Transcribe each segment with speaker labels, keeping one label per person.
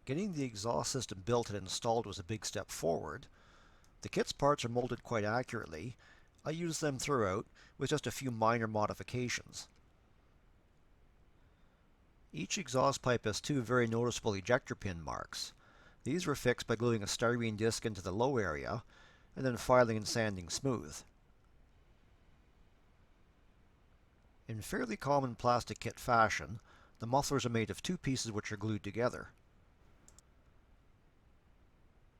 Speaker 1: Getting the exhaust system built and installed was a big step forward. The kit's parts are molded quite accurately. I use them throughout with just a few minor modifications. Each exhaust pipe has two very noticeable ejector pin marks. These were fixed by gluing a styrene disc into the low area and then filing and sanding smooth. In fairly common plastic kit fashion, the mufflers are made of two pieces which are glued together.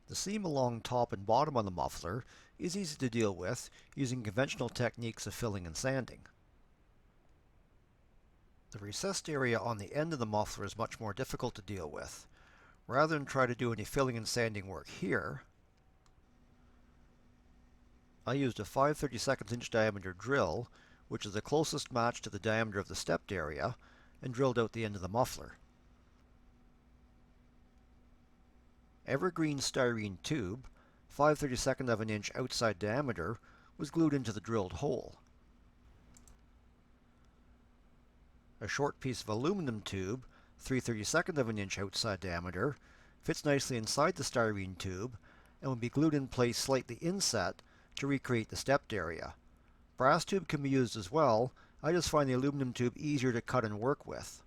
Speaker 1: The seam along top and bottom of the muffler is easy to deal with using conventional techniques of filling and sanding. The recessed area on the end of the muffler is much more difficult to deal with. Rather than try to do any filling and sanding work here, I used a 5/32 inch diameter drill, which is the closest match to the diameter of the stepped area, and drilled out the end of the muffler. Evergreen styrene tube, 5/32 of an inch outside diameter, was glued into the drilled hole. A short piece of aluminum tube, 3/32 of an inch outside diameter, fits nicely inside the styrene tube and will be glued in place slightly inset to recreate the stepped area. Brass tube can be used as well. I just find the aluminum tube easier to cut and work with.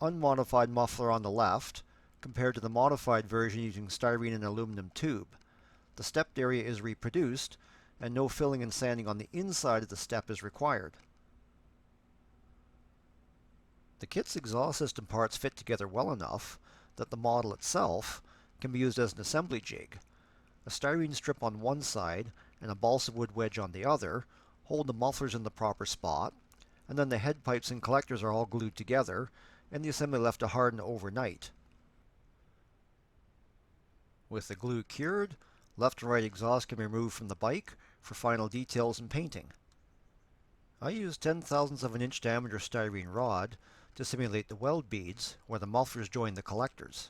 Speaker 1: Unmodified muffler on the left, compared to the modified version using styrene and aluminum tube. The stepped area is reproduced, and no filling and sanding on the inside of the step is required. The kit's exhaust system parts fit together well enough that the model itself can be used as an assembly jig. A styrene strip on one side and a balsa wood wedge on the other hold the mufflers in the proper spot, and then the head pipes and collectors are all glued together and the assembly left to harden overnight. With the glue cured, left and right exhaust can be removed from the bike for final details and painting. I used 0.010 of an inch diameter styrene rod to simulate the weld beads where the mufflers join the collectors.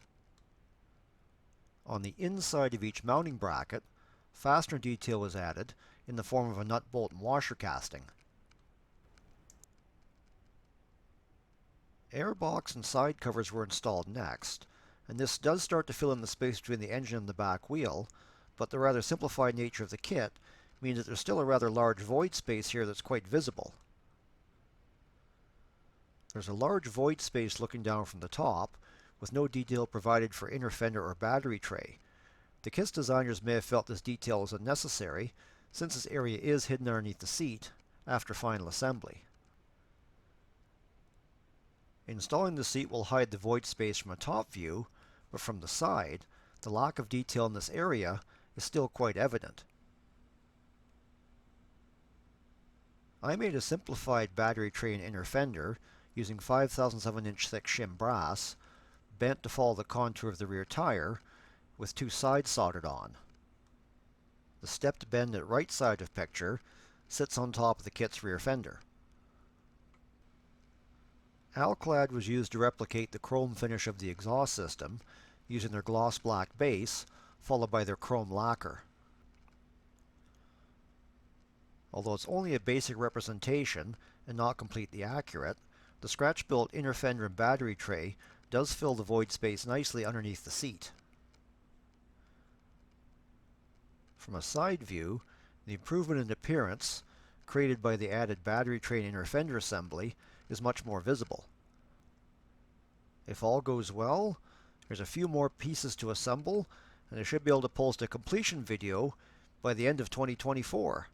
Speaker 1: On the inside of each mounting bracket, fastener detail was added in the form of a nut, bolt, and washer casting. Airbox and side covers were installed next, and this does start to fill in the space between the engine and the back wheel, but the rather simplified nature of the kit means that there's still a rather large void space here that's quite visible. There's a large void space looking down from the top, with no detail provided for inner fender or battery tray. The kit's designers may have felt this detail was unnecessary, since this area is hidden underneath the seat after final assembly. Installing the seat will hide the void space from a top view, but from the side, the lack of detail in this area is still quite evident. I made a simplified battery tray and inner fender using 0.005 of an inch thick shim brass, bent to follow the contour of the rear tire, with two sides soldered on. The stepped bend at right side of picture sits on top of the kit's rear fender. Alclad was used to replicate the chrome finish of the exhaust system, using their gloss black base, followed by their chrome lacquer. Although it's only a basic representation and not completely accurate, the scratch-built inner fender and battery tray does fill the void space nicely underneath the seat. From a side view, the improvement in appearance created by the added battery tray and inner fender assembly is much more visible. If all goes well, there's a few more pieces to assemble, and I should be able to post a completion video by the end of 2024.